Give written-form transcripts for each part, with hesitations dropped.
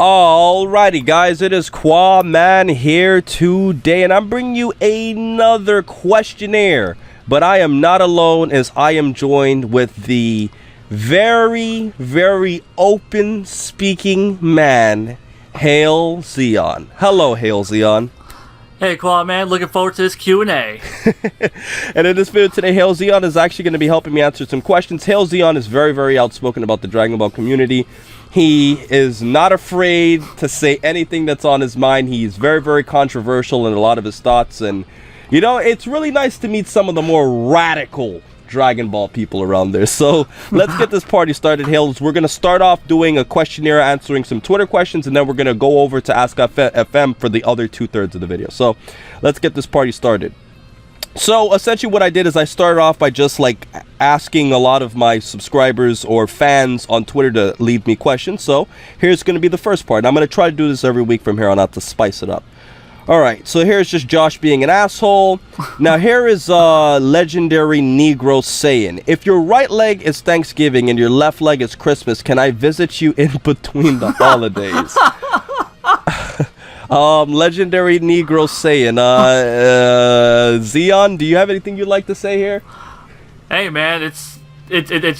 Alrighty, guys, it is Qaaman here today, and I'm bringing you another questionnaire. But I am not alone, as I am joined with the very, very open-speaking man, Hail Zeon. Hello, Hail Zeon. Hey, Qaaman, looking forward to this Q&A. And in this video today, Hail Zeon is actually going to be helping me answer some questions. Hail Zeon is very, very outspoken about the Dragon Ball community. He is not afraid to say anything that's on his mind. He's very, very controversial in a lot of his thoughts. And, you know, it's really nice to meet some of the more radical Dragon Ball people around there. So let's get this party started, Hails. We're going to start off doing a questionnaire, answering some Twitter questions, and then we're going to go over to Ask FM for the other 2/3 of the video. So let's get this party started. So essentially what I did is I started off by just like asking a lot of my subscribers or fans on Twitter to leave me questions. So here's going to be the first part. I'm going to try to do this every week from here on out to spice it up. Alright, so here's just Josh being an asshole. Now here is legendary Negro saying, if your right leg is Thanksgiving and your left leg is Christmas, can I visit you in between the holidays? Legendary Negro saying, Zeon, do you have anything you'd like to say here? Hey, man, it's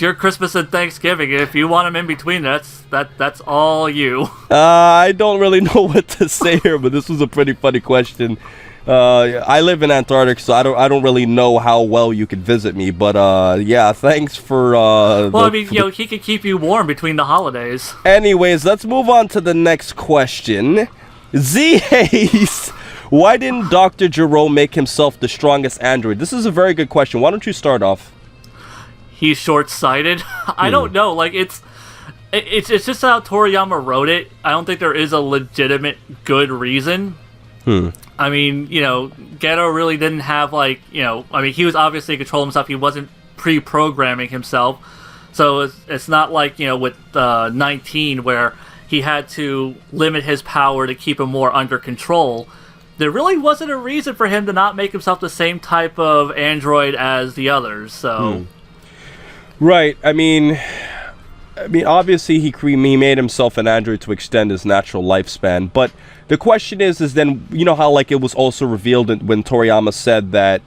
your Christmas and Thanksgiving. If you want them in between, that's all you. I don't really know what to say here, but this was a pretty funny question. I live in Antarctica, so I don't really know how well you could visit me, but yeah, thanks for well, I mean, you know, he could keep you warm between the holidays. Anyways, let's move on to the next question. Z-Haze, why didn't Dr.Gero make himself the strongest android? This is a very good question. Why don't you start off? He's short-sighted. I don't know. Like, it's just how Toriyama wrote it. I don't think there is a legitimate good reason. I mean, you know, Gero really didn't have, like, you know, I mean, he was obviously controlling himself. He wasn't pre-programming himself. So it's not like, you know, with 19 where he had to limit his power to keep him more under control. There really wasn't a reason for him to not make himself the same type of android as the others, so... Right, I mean, obviously he made himself an android to extend his natural lifespan, but the question is then, you know how, like, it was also revealed when Toriyama said that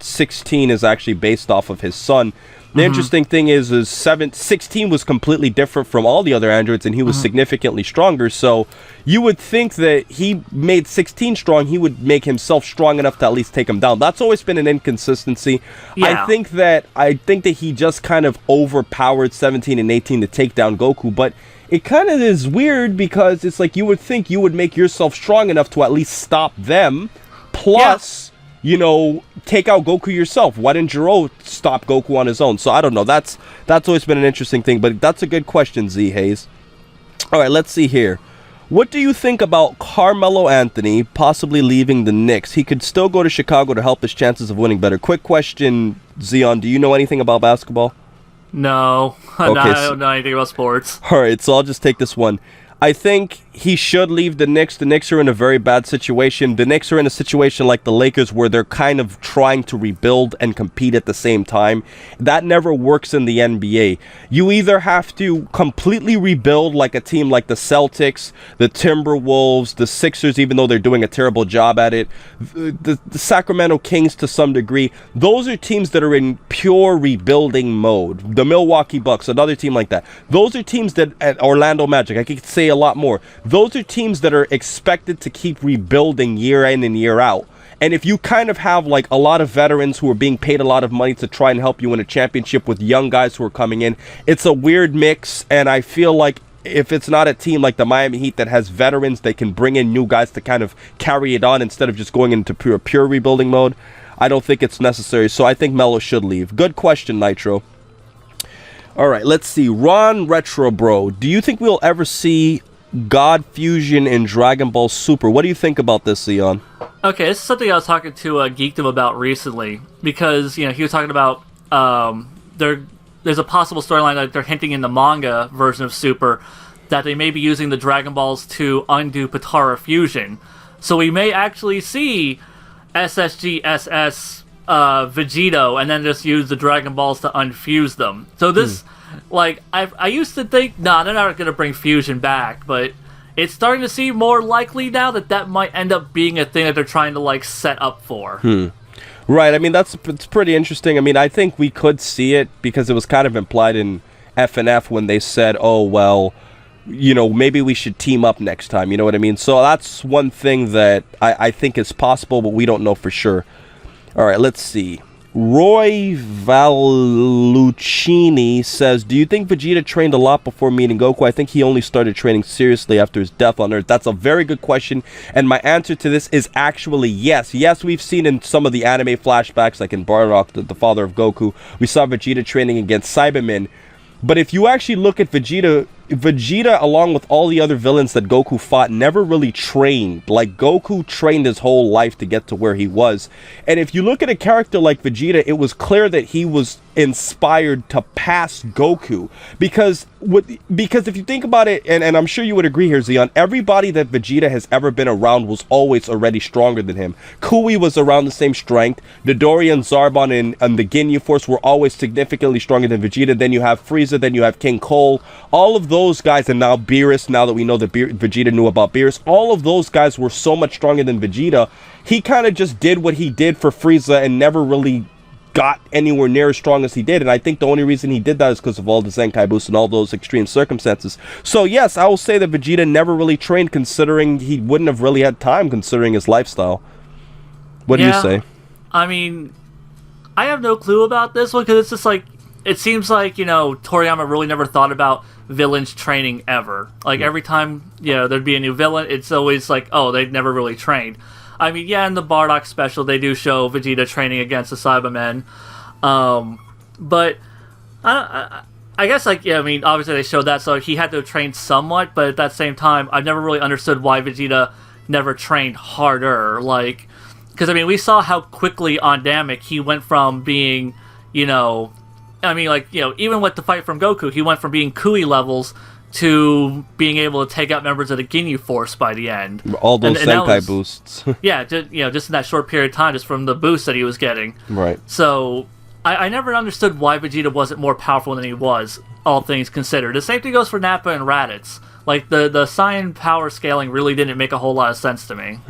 16 is actually based off of his son. The interesting thing is 16 was completely different from all the other androids, and he was significantly stronger. So you would think that he made 16 strong, he would make himself strong enough to at least take him down. That's always been an inconsistency. Yeah. I think that he just kind of overpowered 17 and 18 to take down Goku, but it kind of is weird because it's like you would think you would make yourself strong enough to at least stop them. Plus... you know, take out Goku yourself. Why didn't Gero stop Goku on his own? So I don't know. That's always been an interesting thing, but that's a good question, Z-Haze. All right, let's see here. What do you think about Carmelo Anthony possibly leaving the Knicks? He could still go to Chicago to help his chances of winning better. Quick question, Zeon. Do you know anything about basketball? No. Okay, I don't know anything about sports. All right, so I'll just take this one. I think he should leave the Knicks. The Knicks are in a very bad situation. The Knicks are in a situation like the Lakers where they're kind of trying to rebuild and compete at the same time. That never works in the NBA. You either have to completely rebuild like a team like the Celtics, the Timberwolves, the Sixers, even though they're doing a terrible job at it, the Sacramento Kings to some degree. Those are teams that are in pure rebuilding mode. The Milwaukee Bucks, another team like that. Those are teams that, at Orlando Magic, I could say a lot more. Those are teams that are expected to keep rebuilding year in and year out. And if you kind of have like a lot of veterans who are being paid a lot of money to try and help you win a championship with young guys who are coming in, it's a weird mix. And I feel like if it's not a team like the Miami Heat that has veterans, they can bring in new guys to kind of carry it on instead of just going into pure rebuilding mode. I don't think it's necessary. So I think Melo should leave. Good question, Nitro. All right, let's see. Ron Retro Bro, do you think we'll ever see God Fusion in Dragon Ball Super? What do you think about this, Zeon? Okay, this is something I was talking to Geekdom about recently, because, you know, he was talking about there's a possible storyline that they're hinting in the manga version of Super that they may be using the Dragon Balls to undo Potara Fusion. So we may actually see SSG, SS, Vegeta, and then just use the Dragon Balls to unfuse them. So this, like, I used to think, nah, they're not going to bring Fusion back, but it's starting to seem more likely now that might end up being a thing that they're trying to like set up for. Right. I mean, it's pretty interesting. I mean, I think we could see it because it was kind of implied in FNF when they said, "Oh well, maybe we should team up next time." You know what I mean? So that's one thing that I think is possible, but we don't know for sure. All right, let's see. Roy Valuccini says, do you think Vegeta trained a lot before meeting Goku? I think he only started training seriously after his death on Earth. That's a very good question, and my answer to this is actually yes. Yes, we've seen in some of the anime flashbacks, like in Bardock, the father of Goku, we saw Vegeta training against Cybermen. But if you actually look at Vegeta, along with all the other villains that Goku fought, never really trained. Like, Goku trained his whole life to get to where he was. And if you look at a character like Vegeta, it was clear that he was inspired to pass Goku. Because if you think about it, and I'm sure you would agree here, Zeon, everybody that Vegeta has ever been around was always already stronger than him. Kui was around the same strength. Midoriya and Zarbon and the Ginyu Force were always significantly stronger than Vegeta. Then you have Frieza, then you have King Cole. All of those guys, and now Beerus, now that we know that Vegeta knew about Beerus, all of those guys were so much stronger than Vegeta. He kind of just did what he did for Frieza and never really got anywhere near as strong as he did, and I think the only reason he did that is because of all the Zenkai boosts and all those extreme circumstances. So yes, I will say that Vegeta never really trained, considering he wouldn't have really had time considering his lifestyle. What do you say? I mean, I have no clue about this one, because it's just like, it seems like, Toriyama really never thought about villains training ever. Like, every time, there'd be a new villain, it's always like, oh, they'd never really trained. I mean, yeah, in the Bardock special, they do show Vegeta training against the Cybermen. But I guess, obviously they showed that, so he had to train somewhat, but at that same time, I've never really understood why Vegeta never trained harder. Like, because, we saw how quickly on Namek he went from being, even with the fight from Goku, he went from being Kui levels to being able to take out members of the Ginyu Force by the end. All those Zenkai boosts. Yeah, just in that short period of time, just from the boost that he was getting. Right. So, I never understood why Vegeta wasn't more powerful than he was, all things considered. The same thing goes for Nappa and Raditz. Like, the Saiyan power scaling really didn't make a whole lot of sense to me.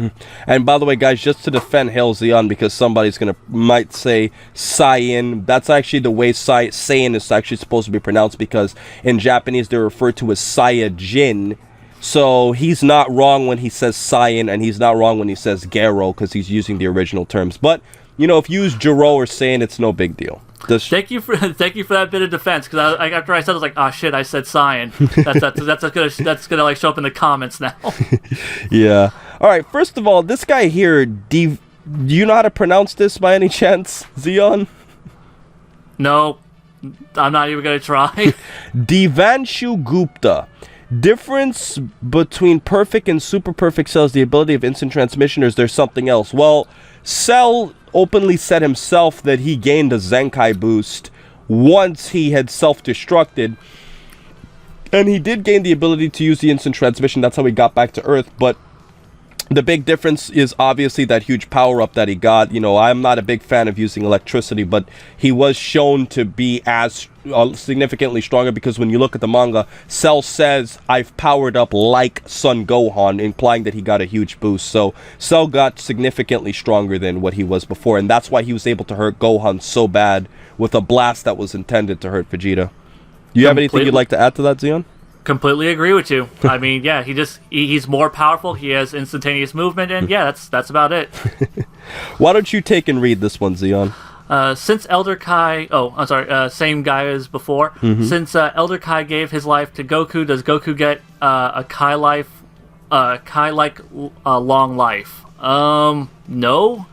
And by the way, guys, just to defend Hail Zeon, because somebody's might say Saiyan, that's actually the way Saiyan is actually supposed to be pronounced, because in Japanese they're referred to as Saiyajin. So he's not wrong when he says Saiyan, and he's not wrong when he says Gero, because he's using the original terms. But, if you use Gero or Saiyan, it's no big deal. Thank you for that bit of defense, because after I said it, I was like, oh shit, I said Saiyan. That's gonna like show up in the comments now. Yeah. All right. First of all, this guy here, do you know how to pronounce this by any chance, Zeon? No, I'm not even gonna try. Devanshu Gupta. Difference between perfect and super perfect cells, the ability of instant transmission, or is there something else? Well, Cell openly said himself that he gained a Zenkai boost once he had self-destructed, and he did gain the ability to use the instant transmission. That's how he got back to Earth. But the big difference is obviously that huge power-up that he got. I'm not a big fan of using electricity, but he was shown to be as significantly stronger, because when you look at the manga, Cell says, I've powered up like Son Gohan, implying that he got a huge boost. So Cell got significantly stronger than what he was before, and that's why he was able to hurt Gohan so bad with a blast that was intended to hurt Vegeta. Do you have anything you'd like to add to that, Zeon? Completely agree with you. Yeah, he's more powerful, he has instantaneous movement, and yeah, that's about it. Why don't you take and read this one, Zeon? Since Elder Kai... Oh, I'm sorry, same guy as before. Mm-hmm. Since Elder Kai gave his life to Goku, does Goku get a Kai-like long life? No.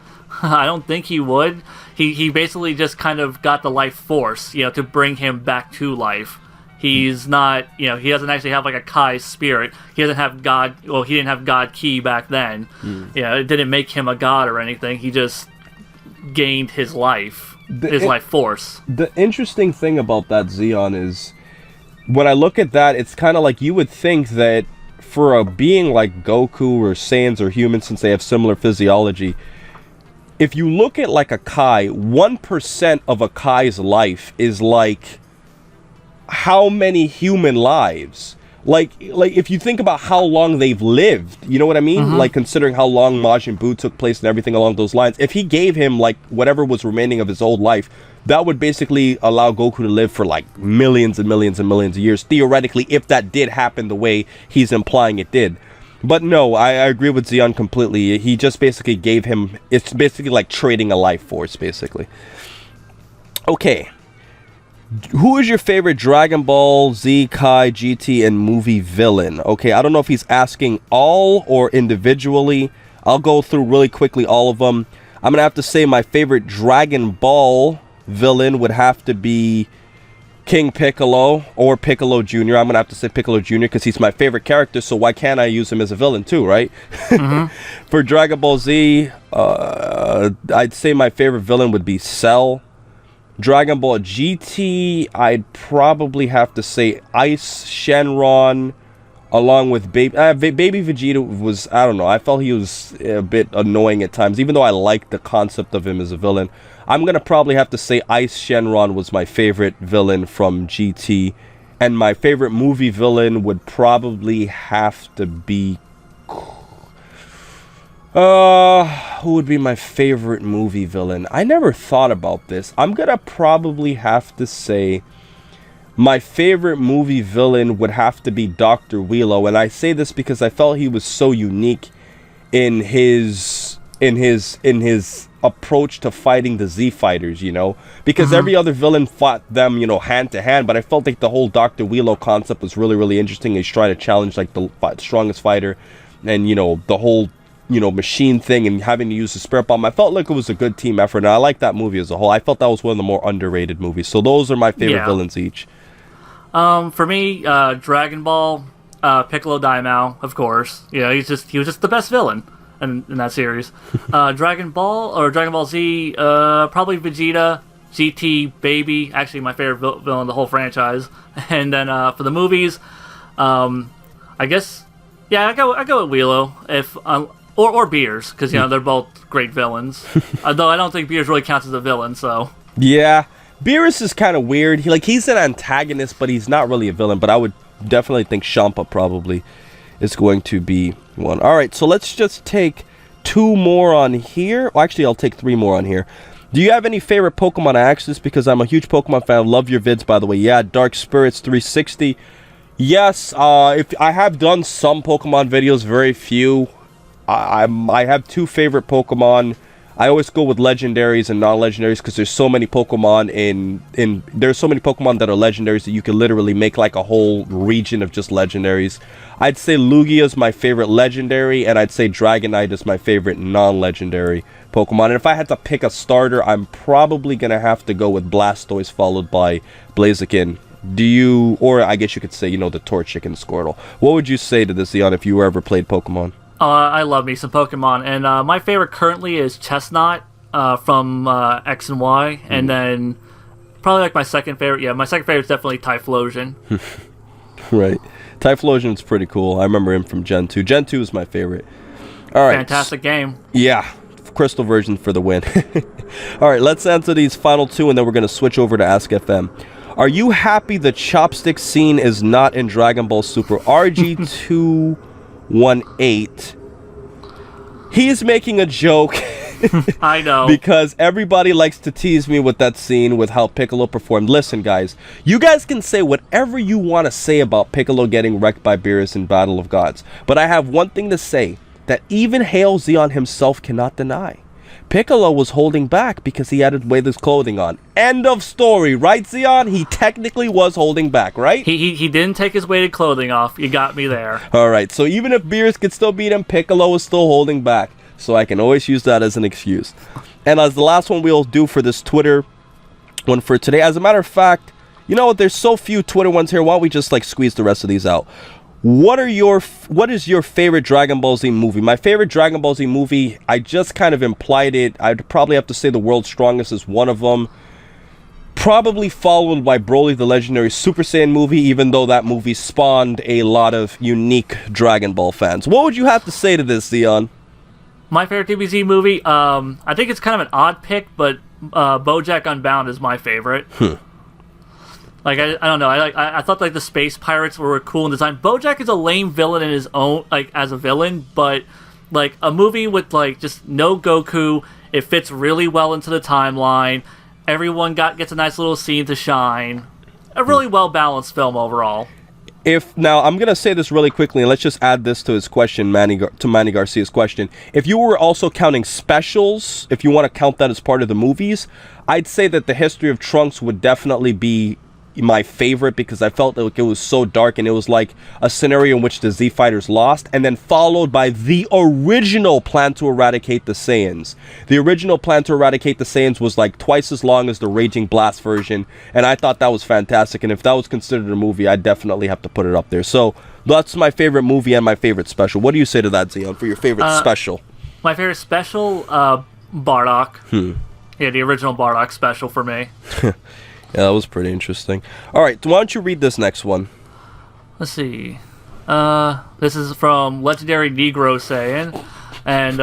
I don't think he would. He basically just kind of got the life force, to bring him back to life. He's not, he doesn't actually have like a Kai spirit. He doesn't have God, well, he didn't have God Ki back then. It didn't make him a god or anything. He just gained his life force. The interesting thing about that, Zeon, is when I look at that, it's kind of like you would think that for a being like Goku or Saiyans or humans, since they have similar physiology, if you look at like a Kai, 1% of a Kai's life is like how many human lives? Like if you think about how long they've lived, you know what I mean? Like considering how long Majin Buu took place and everything along those lines, if he gave him like whatever was remaining of his old life, that would basically allow Goku to live for like millions and millions and millions of years, theoretically, if that did happen the way he's implying it did. But no, I agree with Zeon completely. He just basically gave him, it's basically like trading a life force, basically. Okay. Who is your favorite Dragon Ball Z, Kai, GT, and movie villain? Okay, I don't know if he's asking all or individually. I'll go through really quickly all of them. I'm going to have to say my favorite Dragon Ball villain would have to be King Piccolo or Piccolo Jr. I'm going to have to say Piccolo Jr. because he's my favorite character, so why can't I use him as a villain too, right? For Dragon Ball Z, I'd say my favorite villain would be Cell. Dragon Ball GT, I'd probably have to say Ice Shenron, along with Baby Vegeta was, I don't know, I felt he was a bit annoying at times, even though I liked the concept of him as a villain. I'm going to probably have to say Ice Shenron was my favorite villain from GT, and my favorite movie villain would probably have to be... who would be my favorite movie villain? I never thought about this. I'm gonna probably have to say my favorite movie villain would have to be Dr. Gero, and I say this because I felt he was so unique in his approach to fighting the Z fighters, you know, because every other villain fought them, you know, hand to hand, but I felt like the whole Dr. Gero concept was really, really interesting. He's trying to challenge like the strongest fighter, and you know, the whole, you know, machine thing and having to use the spirit bomb. I felt like it was a good team effort, and I like that movie as a whole. I felt that was one of the more underrated movies. So those are my favorite villains each. For me, Dragon Ball, Piccolo Daimao, of course. You know, he was just the best villain in that series. Dragon Ball or Dragon Ball Z, probably Vegeta, GT, Baby. Actually, my favorite villain of the whole franchise. And then for the movies, I guess, yeah, I go with Wheelo if. Or Beers, because, you know, they're both great villains. Though I don't think Beers really counts as a villain, so... Yeah. Beerus is kind of weird. He's an antagonist, but he's not really a villain. But I would definitely think Champa probably is going to be one. All right, so let's just take 2 more on here. Well, actually, I'll take 3 more on here. Do you have any favorite Pokemon? I ask this because I'm a huge Pokemon fan. I love your vids, by the way. Yeah, Dark Spirits 360. Yes, if I have done some Pokemon videos, very few. I have 2 favorite Pokemon. I always go with legendaries and non-legendaries because there's so many Pokemon there's so many Pokemon that are legendaries that you can literally make like a whole region of just legendaries. I'd say Lugia is my favorite legendary, and I'd say Dragonite is my favorite non-legendary Pokemon. And if I had to pick a starter, I'm probably gonna have to go with Blastoise followed by Blaziken. Or I guess you could say, you know, the Torchic and Squirtle. What would you say to this, Zeon, if you ever played Pokemon? I love me some Pokemon, and my favorite currently is Chestnut from X and Y, and then probably like my second favorite. Yeah, my second favorite is definitely Typhlosion. Right, Typhlosion's pretty cool. I remember him from Gen 2. Gen 2 is my favorite. All right, fantastic game. Yeah, Crystal version for the win. All right, let's answer these final 2, and then we're gonna switch over to Ask FM. Are you happy the chopstick scene is not in Dragon Ball Super? RG218. He's making a joke. I know. Because everybody likes to tease me with that scene with how Piccolo performed. Listen, guys. You guys can say whatever you want to say about Piccolo getting wrecked by Beerus in Battle of Gods. But I have one thing to say that even Hail Zeon himself cannot deny. Piccolo was holding back because he had to wear this clothing on. End of story, right, Zeon? He technically was holding back, right? He didn't take his weighted clothing off. You got me there. Alright, so even if Beerus could still beat him, Piccolo was still holding back. So I can always use that as an excuse. And as the last one we'll do for this Twitter one for today. As a matter of fact, you know what? There's so few Twitter ones here. Why don't we just like squeeze the rest of these out? What is your favorite Dragon Ball Z movie? My favorite Dragon Ball Z movie, I just kind of implied it. I'd probably have to say The World's Strongest is one of them. Probably followed by Broly the Legendary Super Saiyan movie, even though that movie spawned a lot of unique Dragon Ball fans. What would you have to say to this, Zeon? My favorite DBZ movie, I think it's kind of an odd pick, but BoJack Unbound is my favorite. Like I don't know. I thought like the space pirates were cool in design. BoJack is a lame villain in his own, like as a villain, but like a movie with like just no Goku, it fits really well into the timeline. Everyone gets a nice little scene to shine. A really well balanced film overall. Now I'm gonna say this really quickly, and let's just add this to his question, Manny Garcia's question. If you were also counting specials, if you want to count that as part of the movies, I'd say that the History of Trunks would definitely be my favorite, because I felt like it was so dark, and it was like a scenario in which the Z Fighters lost, and then followed by the original Plan to Eradicate the Saiyans. The original Plan to Eradicate the Saiyans was like twice as long as the Raging Blast version, and I thought that was fantastic, and if that was considered a movie, I'd definitely have to put it up there. So that's my favorite movie and my favorite special. What do you say to that, Zeon, for your favorite special? My favorite special, Bardock. Yeah, the original Bardock special for me. Yeah, that was pretty interesting. All right, why don't you read this next one? Let's see. This is from Legendary Negro Saiyan. And,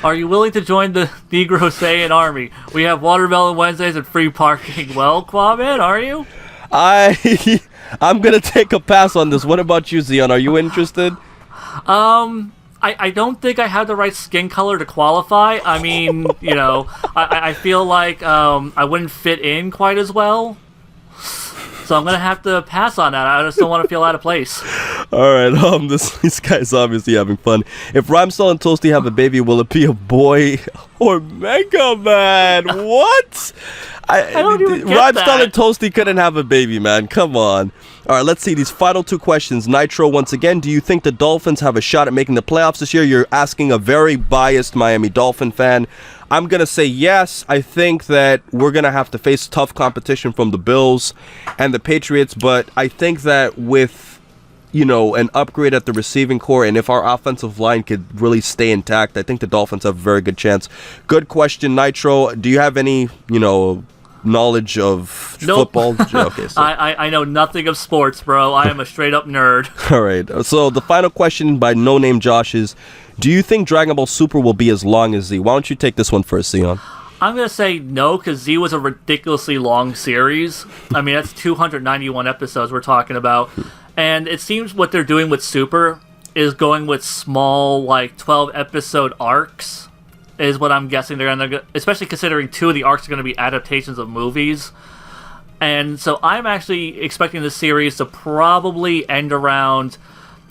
are you willing to join the Negro Saiyan army? We have Watermelon Wednesdays and free parking. Well, Qaaman, are you? I'm going to take a pass on this. What about you, Zeon? Are you interested? I don't think I have the right skin color to qualify. I mean, you know, I feel like I wouldn't fit in quite as well. So I'm going to have to pass on that. I just don't want to feel out of place. All right, this guy's obviously having fun. If Rhymestyle and Toasty have a baby, will it be a boy or Mega Man? What? I don't even get Rhymestyle that. and Toasty couldn't have a baby, man. Come on. All right, let's see these final two questions. Nitro, once again, do you think the Dolphins have a shot at making the playoffs this year? You're asking a very biased Miami Dolphin fan. I'm going to say yes. I think that we're going to have to face tough competition from the Bills and the Patriots, but I think that with, you know, an upgrade at the receiving core, and if our offensive line could really stay intact, I think the Dolphins have a very good chance. Good question, Nitro. Do you have any, you know, knowledge of football? Okay, so. I know nothing of sports, bro. I am a straight up nerd. All right. So the final question by No Name Josh is, do you think Dragon Ball Super will be as long as Z? Why don't you take this one first, Zeon? I'm going to say no, because Z was a ridiculously long series. I mean, that's 291 episodes we're talking about. And it seems what they're doing with Super is going with small, like, 12-episode arcs, is what I'm guessing they're going to, especially considering 2 of the arcs are going to be adaptations of movies. And so I'm actually expecting the series to probably end around,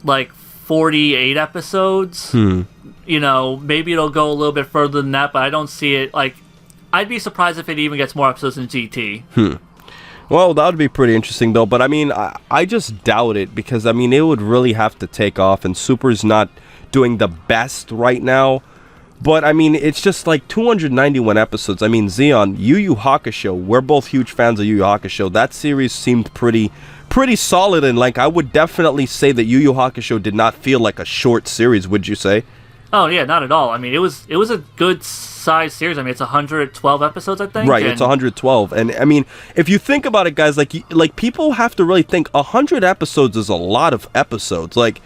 like, 48 episodes. You know, maybe it'll go a little bit further than that, but I don't see it, like, I'd be surprised if it even gets more episodes than GT. Well, that would be pretty interesting, though. But, I mean, I just doubt it, because, I mean, it would really have to take off, and Super's not doing the best right now. But, I mean, it's just like 291 episodes. I mean, Zeon, Yu Yu Hakusho, we're both huge fans of Yu Yu Hakusho. That series seemed pretty solid, and, like, I would definitely say that Yu Yu Hakusho did not feel like a short series, would you say? Oh, yeah, not at all. I mean, it was a good size series. I mean, it's 112 episodes, I think. Right, it's 112. And, I mean, if you think about it, guys, like people have to really think 100 episodes is a lot of episodes. Like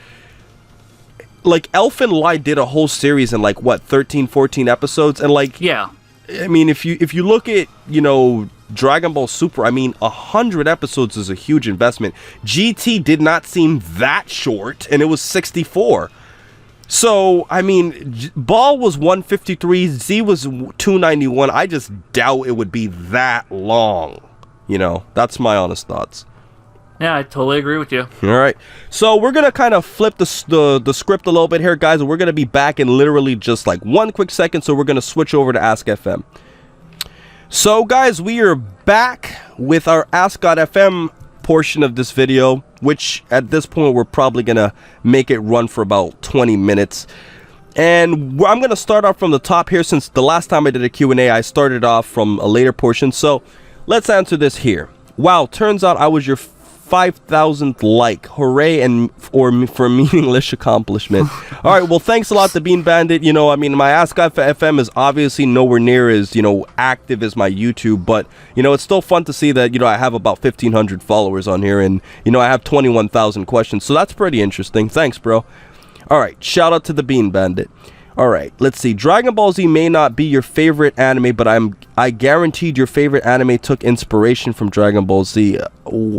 Elf and Lie did a whole series in, like, what, 13, 14 episodes? And, like, yeah. I mean, if you look at, you know, Dragon Ball Super, I mean, 100 episodes is a huge investment. GT did not seem that short, and it was 64. So, I mean, Ball was 153, Z was 291. I just doubt it would be that long. You know, that's my honest thoughts. Yeah, I totally agree with you. All right. So we're going to kind of flip the script a little bit here, guys. And we're going to be back in literally just like one quick second. So we're going to switch over to Ask FM. So, guys, we are back with our Ask FM portion of this video, which at this point we're probably going to make it run for about 20 minutes. And I'm going to start off from the top here, since the last time I did a Q&A, I started off from a later portion. So let's answer this here. Wow, turns out I was your 5,000th like. Hooray for a meaningless accomplishment. All right, well, thanks a lot to Bean Bandit. You know, I mean, my Ask FM is obviously nowhere near as, you know, active as my YouTube, but, you know, it's still fun to see that, you know, I have about 1,500 followers on here, and, you know, I have 21,000 questions, so that's pretty interesting. Thanks, bro. All right, shout out to the Bean Bandit. All All right, let's see. Dragon Ball Z may not be your favorite anime, but I guaranteed your favorite anime took inspiration from Dragon Ball Z.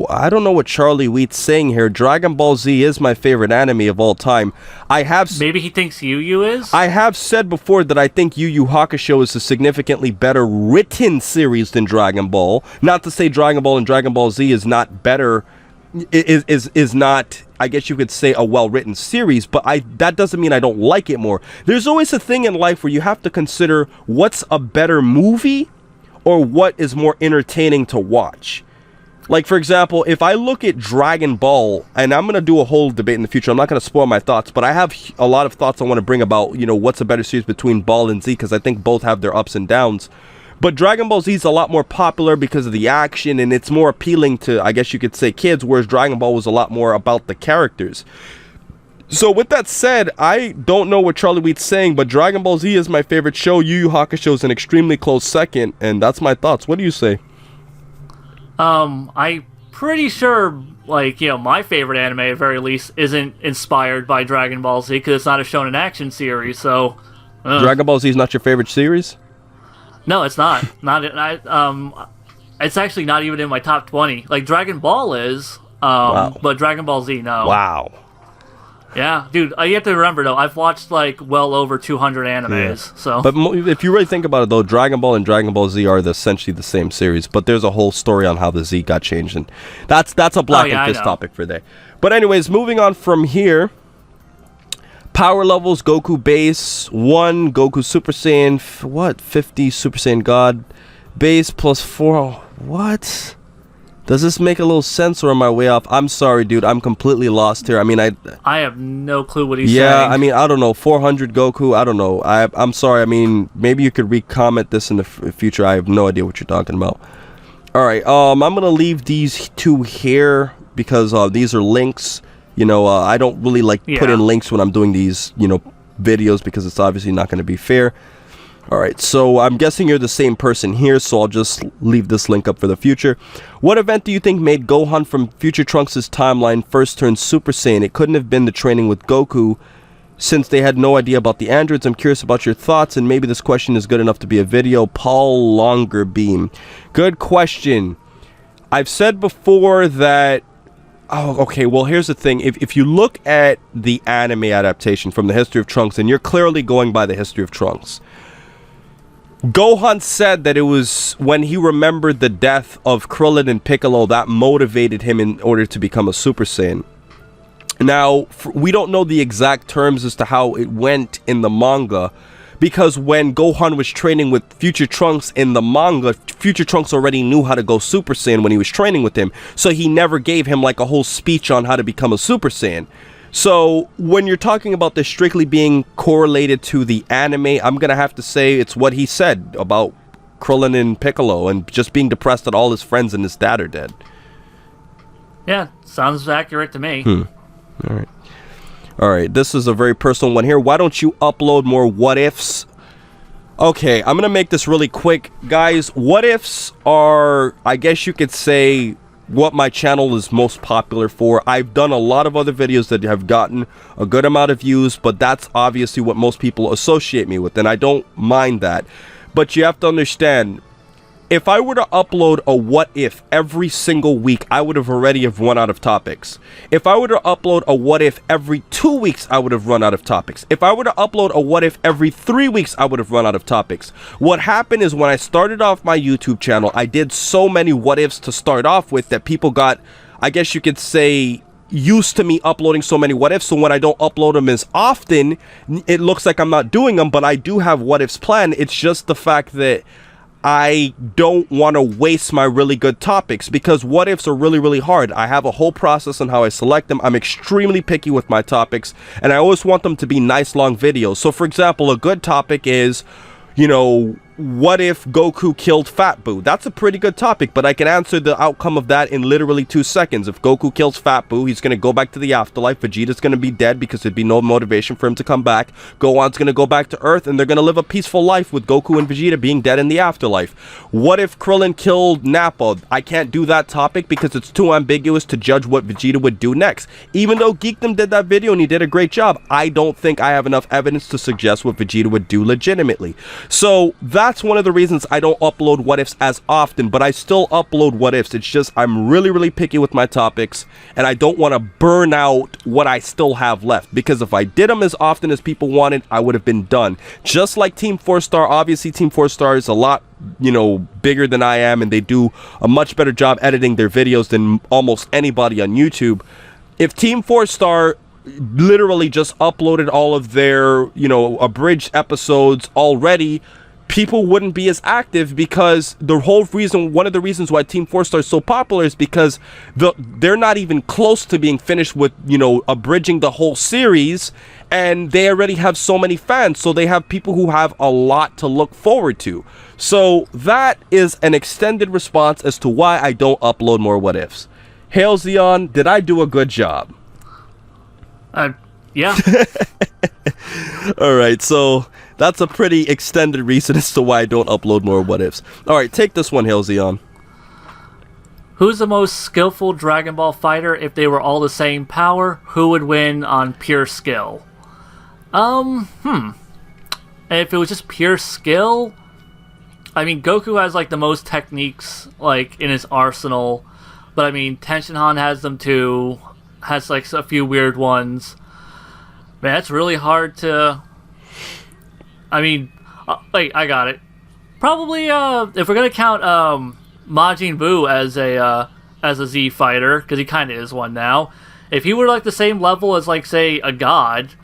I don't know what Charlie Wheat's saying here. Dragon Ball Z is my favorite anime of all time. Maybe he thinks Yu Yu is? I have said before that I think Yu Yu Hakusho is a significantly better written series than Dragon Ball. Not to say Dragon Ball and Dragon Ball Z is not better, is not, I guess you could say, a well-written series, but that doesn't mean I don't like it more. There's always a thing in life where you have to consider what's a better movie or what is more entertaining to watch. Like, for example, if I look at Dragon Ball, and I'm going to do a whole debate in the future, I'm not going to spoil my thoughts, but I have a lot of thoughts I want to bring about, you know, what's a better series between Ball and Z, because I think both have their ups and downs. But Dragon Ball Z is a lot more popular because of the action, and it's more appealing to, I guess you could say, kids, whereas Dragon Ball was a lot more about the characters. So with that said, I don't know what Charlie Wheat's saying, but Dragon Ball Z is my favorite show. Yu Yu Hakusho is an extremely close second, and that's my thoughts. What do you say? I'm pretty sure, like, you know, my favorite anime, at very least, isn't inspired by Dragon Ball Z, because it's not a shonen action series, so... Dragon Ball Z is not your favorite series? No, it's not. It's actually not even in my top 20. Like, Dragon Ball is, Wow. but Dragon Ball Z, no. Wow. Yeah, dude, you have to remember, though, I've watched, like, well over 200 animes, so... But if you really think about it, though, Dragon Ball and Dragon Ball Z are essentially the same series, but there's a whole story on how the Z got changed, and that's a Blackenfist topic for today. But anyways, moving on from here... Power levels: Goku base 1, Goku Super Saiyan 50 Super Saiyan God base plus 4. What? Does this make a little sense, or am I way off? I'm sorry, dude. I'm completely lost here. I mean, I have no clue what he's saying. Yeah, I mean, I don't know. 400 Goku. I don't know. I'm sorry. I mean, maybe you could re-comment this in the future. I have no idea what you're talking about. All right. I'm gonna leave these two here because these are links. You know, I don't really like put in links when I'm doing these, you know, videos because it's obviously not going to be fair. All right, so I'm guessing you're the same person here, so I'll just leave this link up for the future. What event do you think made Gohan from Future Trunks' timeline first turn Super Saiyan? It couldn't have been the training with Goku, since they had no idea about the androids. I'm curious about your thoughts, and maybe this question is good enough to be a video. Paul Longerbeam. Good question. I've said before that... Oh, okay, well, here's the thing. If you look at the anime adaptation from the History of Trunks, and you're clearly going by the History of Trunks, Gohan said that it was when he remembered the death of Krillin and Piccolo that motivated him in order to become a Super Saiyan. Now, we don't know the exact terms as to how it went in the manga, because when Gohan was training with Future Trunks in the manga, Future Trunks already knew how to go Super Saiyan when he was training with him, so he never gave him like a whole speech on how to become a Super Saiyan. So when you're talking about this strictly being correlated to the anime, I'm gonna have to say it's what he said about Krillin and Piccolo and just being depressed that all his friends and his dad are dead. Yeah, sounds accurate to me. All right. Alright, this is a very personal one here. Why don't you upload more what-ifs? Okay, I'm going to make this really quick. Guys, what-ifs are, I guess you could say, what my channel is most popular for. I've done a lot of other videos that have gotten a good amount of views, but that's obviously what most people associate me with, and I don't mind that. But you have to understand, if I were to upload a what if every single week, I would have already run out of topics. If I were to upload a what if every 2 weeks, I would have run out of topics. If I were to upload a what if every 3 weeks, I would have run out of topics. What happened is when I started off my YouTube channel, I did so many what ifs to start off with that people got, I guess you could say, used to me uploading so many what ifs, so when I don't upload them as often, it looks like I'm not doing them, but I do have what ifs planned. It's just the fact that I don't want to waste my really good topics, because what ifs are really, really hard. I have a whole process on how I select them. I'm extremely picky with my topics, and I always want them to be nice long videos. So for example, a good topic is, you know, what if Goku killed Fat Boo? That's a pretty good topic, but I can answer the outcome of that in literally 2 seconds. If Goku kills Fat Boo, he's going to go back to the afterlife. Vegeta's going to be dead because there'd be no motivation for him to come back. Gohan's going to go back to Earth, and they're going to live a peaceful life with Goku and Vegeta being dead in the afterlife. What if Krillin killed Nappa? I can't do that topic because it's too ambiguous to judge what Vegeta would do next. Even though Geekdom did that video and he did a great job, I don't think I have enough evidence to suggest what Vegeta would do legitimately. So that's one of the reasons I don't upload what ifs as often, but I still upload what ifs. It's just I'm really picky with my topics, and I don't want to burn out what I still have left, because if I did them as often as people wanted, I would have been done. Just like Team 4-Star, obviously Team 4-Star is a lot, you know, bigger than I am, and they do a much better job editing their videos than almost anybody on YouTube. If Team 4-Star literally just uploaded all of their, you know, abridged episodes already, people wouldn't be as active, because the whole reason, one of the reasons why Team 4-Star is so popular is because they're not even close to being finished with, you know, abridging the whole series, and they already have so many fans, so they have people who have a lot to look forward to. So that is an extended response as to why I don't upload more what ifs. Hail Zeon, did I do a good job? Yeah. Alright, so that's a pretty extended reason as to why I don't upload more what ifs. Alright, take this one, Hail Zeon. Who's the most skillful Dragon Ball fighter? If they were all the same power, who would win on pure skill? If it was just pure skill, I mean, Goku has like the most techniques like in his arsenal, but I mean, Tenshinhan has them too. Has like a few weird ones. Man, that's really hard to. I mean, wait, I got it. Probably, if we're gonna count Majin Buu as a Z fighter, because he kind of is one now. If he were like the same level as, like, say, a god,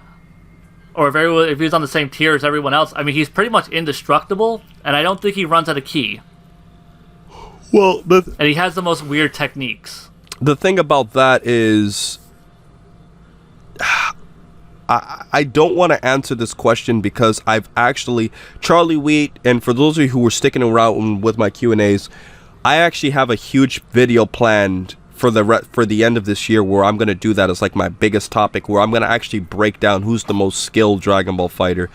or if he was on the same tier as everyone else, I mean, he's pretty much indestructible, and I don't think he runs out of ki. Well, and he has the most weird techniques. The thing about that is, I don't want to answer this question because I've actually, Charlie Wheat, and for those of you who were sticking around with my Q&As, I actually have a huge video planned for the end of this year where I'm going to do that as like my biggest topic, where I'm going to actually break down who's the most skilled Dragon Ball fighter.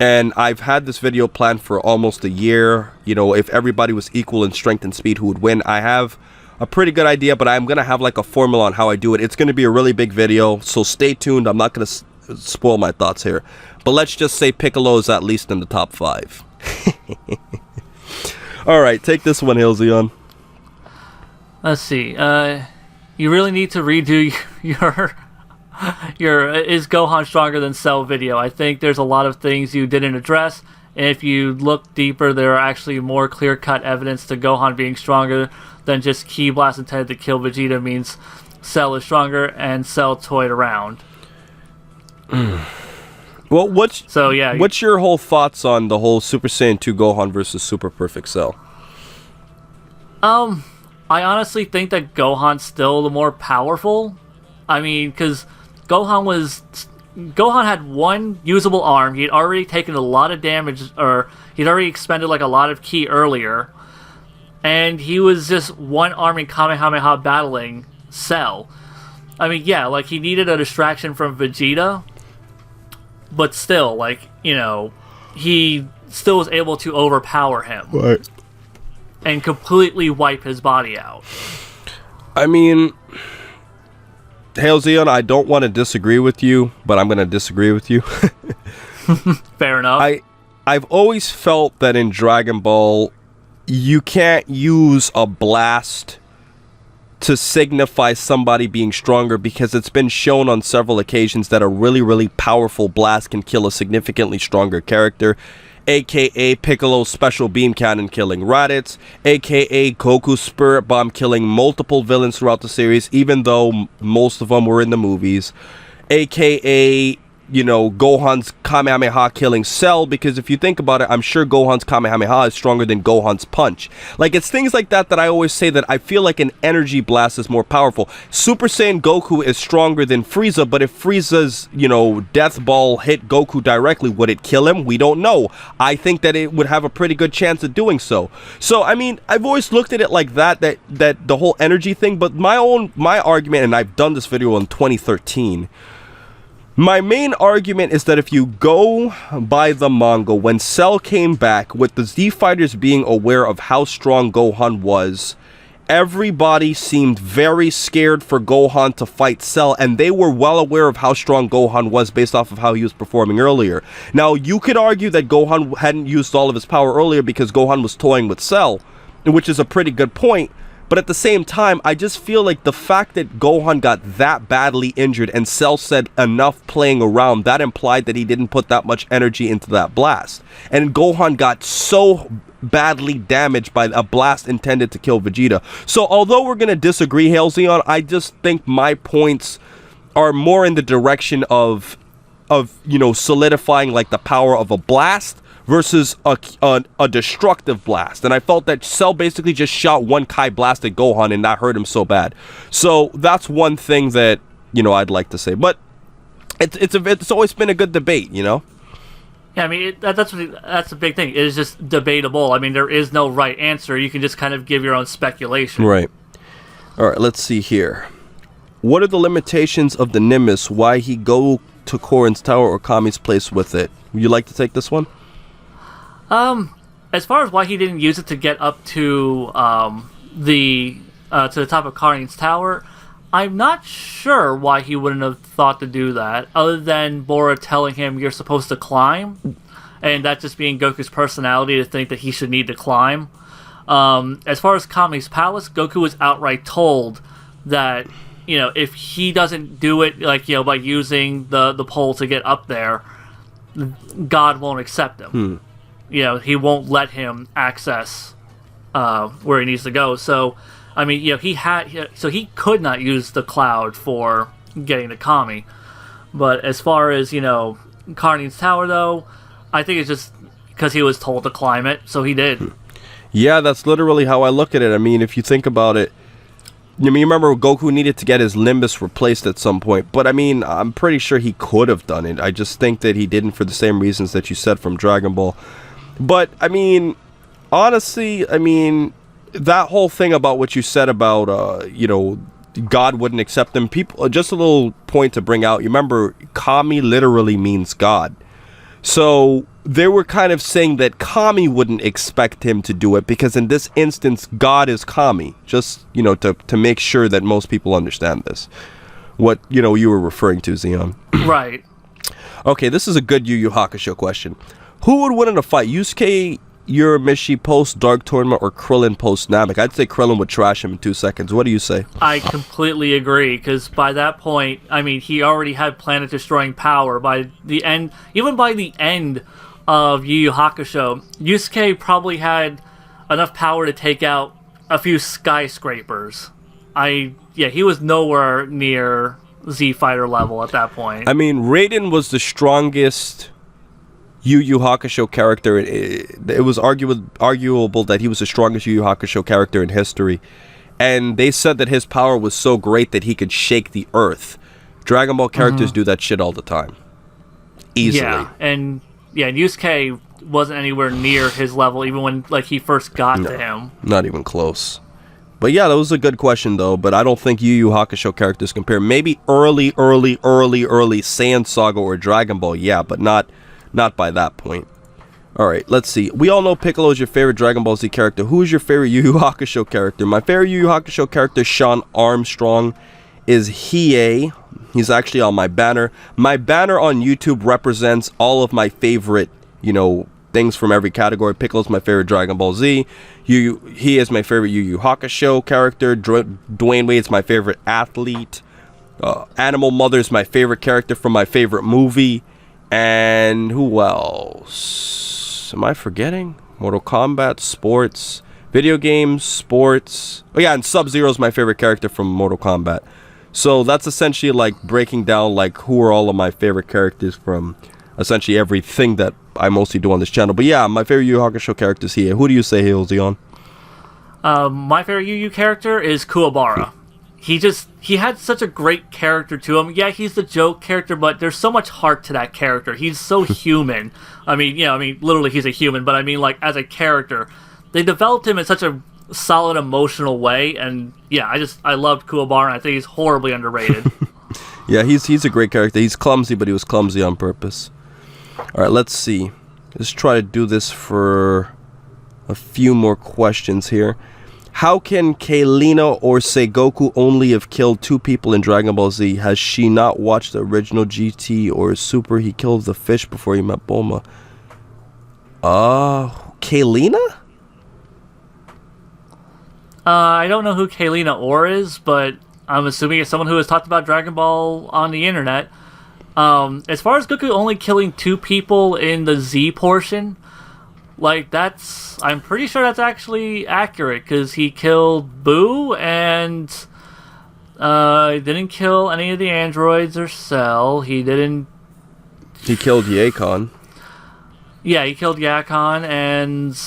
And I've had this video planned for almost a year. You know, if everybody was equal in strength and speed, who would win? I have a pretty good idea, but I'm going to have like a formula on how I do it. It's going to be a really big video, so stay tuned. I'm not going to spoil my thoughts here. But let's just say Piccolo is at least in the top 5. Alright, take this one, Hail Zeon. Let's see. You really need to redo your Is Gohan Stronger Than Cell video. I think there's a lot of things you didn't address, and if you look deeper, there are actually more clear-cut evidence to Gohan being stronger than just Ki Blast intended to kill Vegeta means Cell is stronger and Cell toyed around. Well, what's yeah, your whole thoughts on the whole Super Saiyan 2 Gohan versus Super Perfect Cell? I honestly think that Gohan's still the more powerful. I mean, because Gohan had one usable arm. He'd already taken a lot of damage, or he'd already expended like a lot of ki earlier, and he was just one arm in Kamehameha battling Cell. I mean, yeah, like he needed a distraction from Vegeta, but still, like, you know, he still was able to overpower him. Right. And completely wipe his body out. I mean, Hail Zeon, I don't want to disagree with you, but I'm going to disagree with you. Fair enough. I've always felt that in Dragon Ball, you can't use a blast to signify somebody being stronger, because it's been shown on several occasions that a really powerful blast can kill a significantly stronger character, aka Piccolo's special beam cannon killing Raditz, aka Goku's spirit bomb killing multiple villains throughout the series, even though most of them were in the movies, aka Gohan's Kamehameha killing Cell, because if you think about it, I'm sure Gohan's Kamehameha is stronger than Gohan's punch. Like, it's things like that that I always say that I feel like an energy blast is more powerful. Super Saiyan Goku is stronger than Frieza, but if Frieza's, death ball hit Goku directly, would it kill him? We don't know. I think that it would have a pretty good chance of doing so. So, I mean, I've always looked at it like that the whole energy thing, but my argument, and I've done this video in 2013, my main argument is that if you go by the manga, when Cell came back, with the Z Fighters being aware of how strong Gohan was, everybody seemed very scared for Gohan to fight Cell, and they were well aware of how strong Gohan was based off of how he was performing earlier. Now, you could argue that Gohan hadn't used all of his power earlier because Gohan was toying with Cell, which is a pretty good point. But at the same time, I just feel like the fact that Gohan got that badly injured and Cell said enough playing around, that implied that he didn't put that much energy into that blast. And Gohan got so badly damaged by a blast intended to kill Vegeta. So although we're going to disagree, Hail Zeon, I just think my points are more in the direction of solidifying like the power of a blast versus a destructive blast. And I felt that Cell basically just shot one Kai blast at Gohan and that hurt him so bad. So that's one thing that, I'd like to say. But it's always been a good debate, Yeah, I mean, that's a big thing. It is just debatable. I mean, there is no right answer. You can just kind of give your own speculation. Right. All right, let's see here. What are the limitations of the Nimbus? Why he go to Korin's tower or Kami's place with it? Would you like to take this one? As far as why he didn't use it to get up to the top of Karin's tower, I'm not sure why he wouldn't have thought to do that, other than Bora telling him you're supposed to climb, and that just being Goku's personality to think that he should need to climb. As far as Kami's palace, Goku was outright told that, if he doesn't do it, by using the pole to get up there, God won't accept him. He won't let him access where he needs to go. So, I mean, he could not use the cloud for getting to Kami. But as far as, Karin's tower, though, I think it's just because he was told to climb it, so he did. Yeah, that's literally how I look at it. I mean, if you think about it, you remember Goku needed to get his Nimbus replaced at some point, but I mean, I'm pretty sure he could have done it. I just think that he didn't for the same reasons that you said from Dragon Ball. But, I mean, honestly, that whole thing about what you said about, God wouldn't accept them. People, just a little point to bring out. You remember, Kami literally means God. So, they were kind of saying that Kami wouldn't expect him to do it because in this instance, God is Kami. Just, to make sure that most people understand this. What, you were referring to, Zeon. Right. Okay, this is a good Yu Yu Hakusho question. Who would win in a fight? Yusuke Urameshi post Dark Tournament or Krillin post Namek? I'd say Krillin would trash him in 2 seconds. What do you say? I completely agree, because by that point, I mean, he already had planet-destroying power. By the end of Yu Yu Hakusho, Yusuke probably had enough power to take out a few skyscrapers. He was nowhere near Z Fighter level at that point. I mean, Raiden was the strongest Yu Yu Hakusho character. It was arguable that he was the strongest Yu Yu Hakusho character in history. And they said that his power was so great that he could shake the earth. Dragon Ball characters do that shit all the time. Easily. And Yusuke wasn't anywhere near his level even when he first got to him. Not even close. But yeah, that was a good question though, but I don't think Yu Yu Hakusho characters compare. Maybe early Saiyan Saga or Dragon Ball, yeah, but not by that point. Alright, let's see. We all know Piccolo is your favorite Dragon Ball Z character. Who is your favorite Yu Yu Hakusho character? My favorite Yu Yu Hakusho character, Sean Armstrong, is Hiei. He's actually on my banner. My banner on YouTube represents all of my favorite, things from every category. Piccolo's my favorite Dragon Ball Z. He is my favorite Yu Yu Hakusho character. Dwayne Wade's my favorite athlete. Animal Mother's my favorite character from my favorite movie. And who else? Am I forgetting? Mortal Kombat, sports, video games, sports. Oh yeah, and Sub-Zero's my favorite character from Mortal Kombat. So that's essentially like breaking down like who are all of my favorite characters from essentially everything that I mostly do on this channel. But yeah, my favorite Yu Yu Hakusho characters here. Who do you say, Hail Zeon? My favorite Yu Yu character is Kuwabara. He had such a great character to him. Yeah, he's the joke character, but there's so much heart to that character. He's so human. I mean, literally he's a human, but I mean, like, as a character, they developed him in such a solid emotional way, and yeah, I loved Kuwabara, and I think he's horribly underrated. Yeah, he's a great character. He's clumsy, but he was clumsy on purpose. All right, let's see. Let's try to do this for a few more questions here. How can Kaelina or say Goku only have killed 2 people in Dragon Ball Z? Has she not watched the original GT or Super? He killed the fish before he met Bulma. Kaelina? I don't know who Kaelina Orr is, but I'm assuming it's someone who has talked about Dragon Ball on the internet. As far as Goku only killing 2 people in the Z portion, like, I'm pretty sure that's actually accurate, because he killed Boo, and he didn't kill any of the androids or Cell. He killed Yakon. Yeah, he killed Yakon, and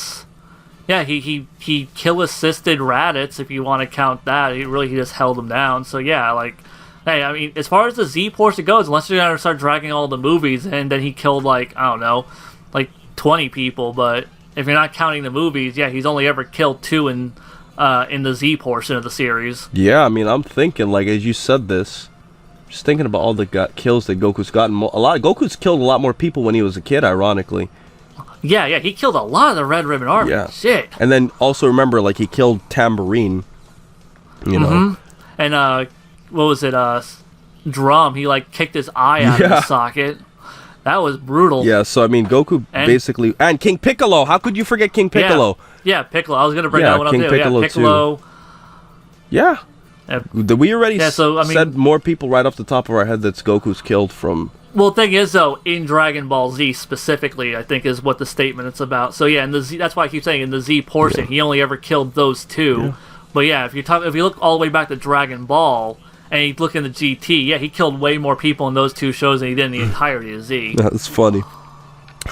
yeah, he kill-assisted Raditz, if you want to count that. He just held him down. So yeah, like, hey, I mean, as far as the Z portion goes, unless you're going to start dragging all the movies, and then he killed, like, I don't know, like 20 people, but if you're not counting the movies, yeah, he's only ever killed 2 in the Z portion of the series. Yeah, I mean, I'm thinking, like, as you said this, just thinking about all the kills that Goku's gotten. Goku's killed a lot more people when he was a kid, ironically. Yeah, he killed a lot of the Red Ribbon Army. Yeah. Shit. And then also remember, like, he killed Tambourine, you know. And, what was it, Drum, he, like, kicked his eye out of the socket. That was brutal. Yeah, so, I mean, Goku basically... And King Piccolo! How could you forget King Piccolo? Yeah, Piccolo. I was going to bring that one King up, too. Piccolo Piccolo. Too. Yeah. We already said more people right off the top of our head that's Goku's killed from... Well, the thing is, though, in Dragon Ball Z specifically, I think is what the statement is about. So yeah, in the Z, that's why I keep saying in the Z portion, he only ever killed those 2. Yeah. But yeah, if you look all the way back to Dragon Ball, and you look in the GT, yeah, he killed way more people in those 2 shows than he did in the entirety of Z. That's funny.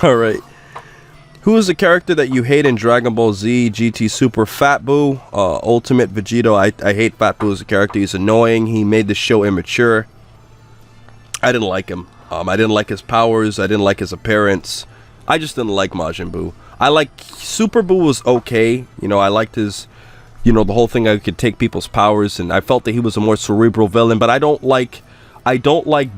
All right. Who is the character that you hate in Dragon Ball Z, GT Super? Fat Boo, Ultimate Vegeta. I hate Fat Boo as a character. He's annoying. He made the show immature. I didn't like him. I didn't like his powers. I didn't like his appearance. I just didn't like Majin Buu. Super Buu was okay. You know, I liked his, the whole thing. I could take people's powers, and I felt that he was a more cerebral villain. But I don't like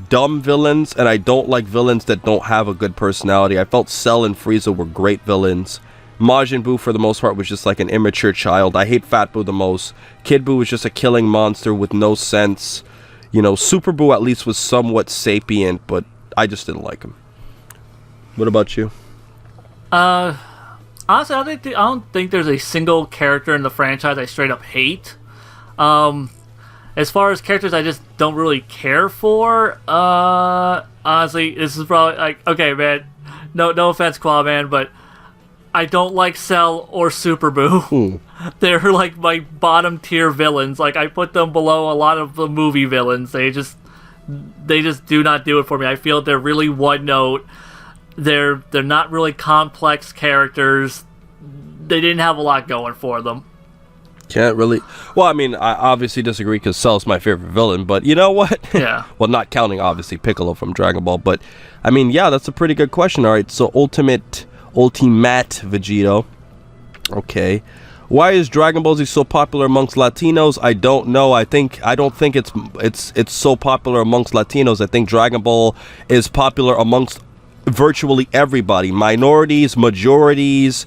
dumb villains, and I don't like villains that don't have a good personality. I felt Cell and Frieza were great villains. Majin Buu, for the most part, was just like an immature child. I hate Fat Buu the most. Kid Buu was just a killing monster with no sense. Super Buu at least was somewhat sapient, but I just didn't like him. What about you? Honestly, I don't think there's a single character in the franchise I straight up hate. As far as characters I just don't really care for, honestly, this is probably like, okay, man, no offense, Qaaman, but I don't like Cell or Super Buu. They're like my bottom tier villains. Like, I put them below a lot of the movie villains. They just do not do it for me. I feel they're really one note. They're not really complex characters. They didn't have a lot going for them. Can't really... Well, I mean, I obviously disagree because Cell's my favorite villain, but you know what? Yeah. Well, not counting, obviously, Piccolo from Dragon Ball, but, I mean, yeah, that's a pretty good question. All right, so Ultimate Vegeta. Okay. Why is Dragon Ball Z so popular amongst Latinos? I don't know. I don't think it's so popular amongst Latinos. I think Dragon Ball is popular amongst virtually everybody. Minorities, majorities.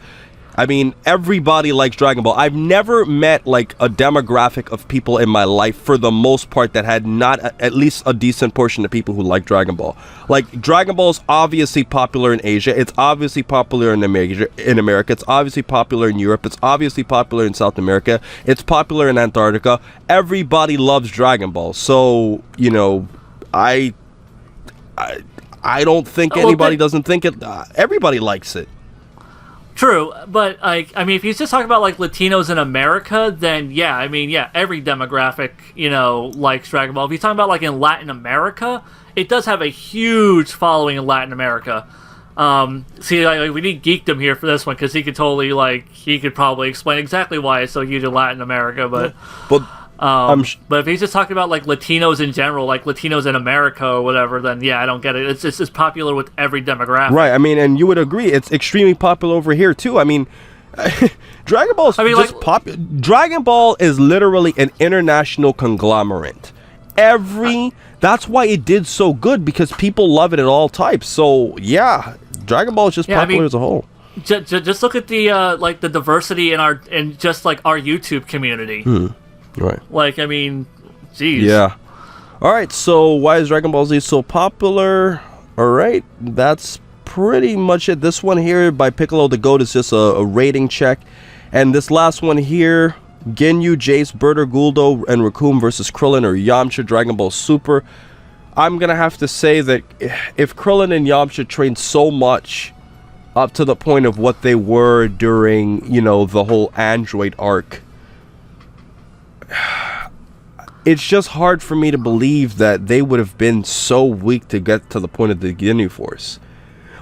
I mean, everybody likes Dragon Ball. I've never met, like, a demographic of people in my life, for the most part, that had not at least a decent portion of people who like Dragon Ball. Like, Dragon Ball is obviously popular in Asia. It's obviously popular in America. It's obviously popular in Europe. It's obviously popular in South America. It's popular in Antarctica. Everybody loves Dragon Ball. So, I don't think anybody doesn't think it. Everybody likes it. True, but like, I mean, if he's just talking about like Latinos in America, then yeah, I mean, yeah, every demographic, likes Dragon Ball. If he's talking about like in Latin America, it does have a huge following in Latin America. See, like, we need Geekdom here for this one because he could probably explain exactly why it's so huge in Latin America. But but if he's just talking about like Latinos in general, like Latinos in America or whatever, then yeah, I don't get it. It's popular with every demographic. Right. I mean, and you would agree it's extremely popular over here too. I mean, Dragon Ball Dragon Ball is literally an international conglomerate. That's why it did so good, because people love it at all types. So yeah, Dragon Ball is just popular as a whole. Just look at the like the diversity in just like our YouTube community. Right. Like, I mean, geez. Yeah. All right. So why is Dragon Ball Z so popular? All right. That's pretty much it. This one here by Piccolo the Goat is just a rating check. And this last one here, Ginyu, Jace, Berter, Guldo, and Raccoon versus Krillin or Yamcha, Dragon Ball Super. I'm going to have to say that if Krillin and Yamcha trained so much up to the point of what they were during, the whole Android arc, it's just hard for me to believe that they would have been so weak to get to the point of the Ginyu Force.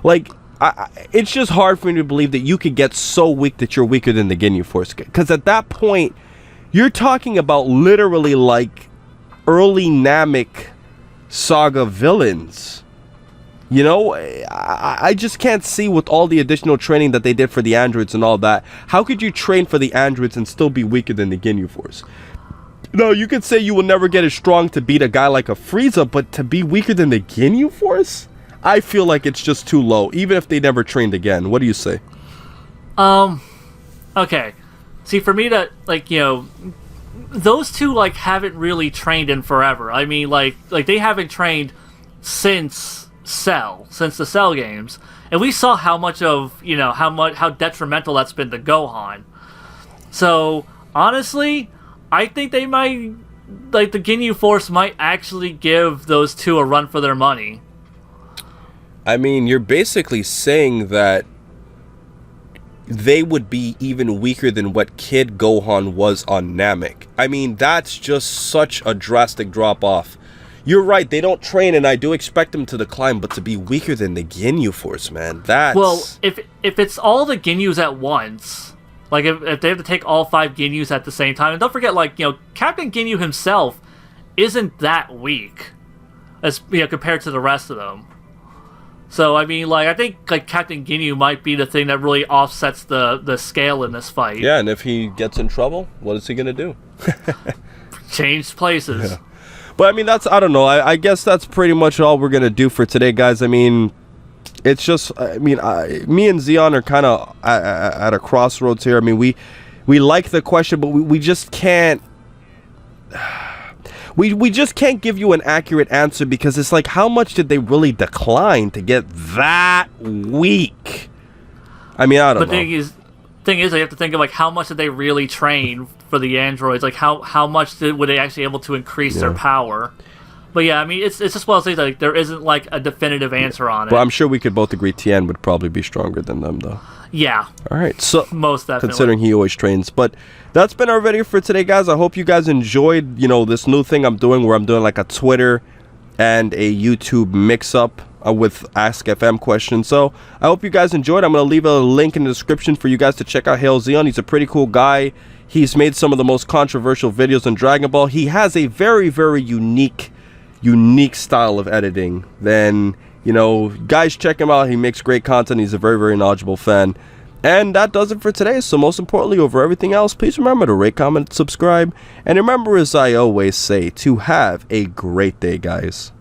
Like, it's just hard for me to believe that you could get so weak that you're weaker than the Ginyu Force. Because at that point, you're talking about literally like early Namek saga villains. I just can't see, with all the additional training that they did for the androids and all that, how could you train for the androids and still be weaker than the Ginyu Force? No, you could say you will never get as strong to beat a guy like a Frieza, but to be weaker than the Ginyu Force? I feel like it's just too low, even if they never trained again. What do you say? Okay. See, for me to, like, those two, like, haven't really trained in forever. I mean, like they haven't trained since the Cell games. And we saw how much of, how detrimental that's been to Gohan. So, honestly, I think they might, like, the Ginyu Force might actually give those two a run for their money. I mean, you're basically saying that they would be even weaker than what Kid Gohan was on Namek. I mean, that's just such a drastic drop-off. You're right, they don't train, and I do expect them to decline, but to be weaker than the Ginyu Force, man, that's... Well, if it's all the Ginyus at once, like, if they have to take all 5 Ginyus at the same time, and don't forget, like, Captain Ginyu himself isn't that weak, as compared to the rest of them. So, I mean, like, I think, like, Captain Ginyu might be the thing that really offsets the scale in this fight. Yeah, and if he gets in trouble, what is he gonna do? Change places. Yeah. But, I mean, I don't know, I guess that's pretty much all we're gonna do for today, guys. I mean, it's just, me and Zeon are kind of at a crossroads here. I mean, we like the question, but we just can't... We just can't give you an accurate answer, because it's like, how much did they really decline to get that weak? I mean, I don't know. The thing is, you have to think of, like, how much did they really train for the androids? Like, how much were they actually able to increase their power? But yeah, I mean, it's just one of those things, like, there isn't, like, a definitive answer on it. But I'm sure we could both agree Tien would probably be stronger than them, though. Yeah. All right. So most definitely, considering he always trains. But that's been our video for today, guys. I hope you guys enjoyed, this new thing I'm doing, where I'm doing like a Twitter and a YouTube mix-up with Ask FM questions. So I hope you guys enjoyed. I'm going to leave a link in the description for you guys to check out Hail Zeon. He's a pretty cool guy. He's made some of the most controversial videos on Dragon Ball. He has a very, very unique style of editing. Then, guys, check him out. He makes great content. He's a very, very knowledgeable fan. And that does it for today. So most importantly, over everything else, please remember to rate, comment, subscribe. And remember, as I always say, to have a great day, guys.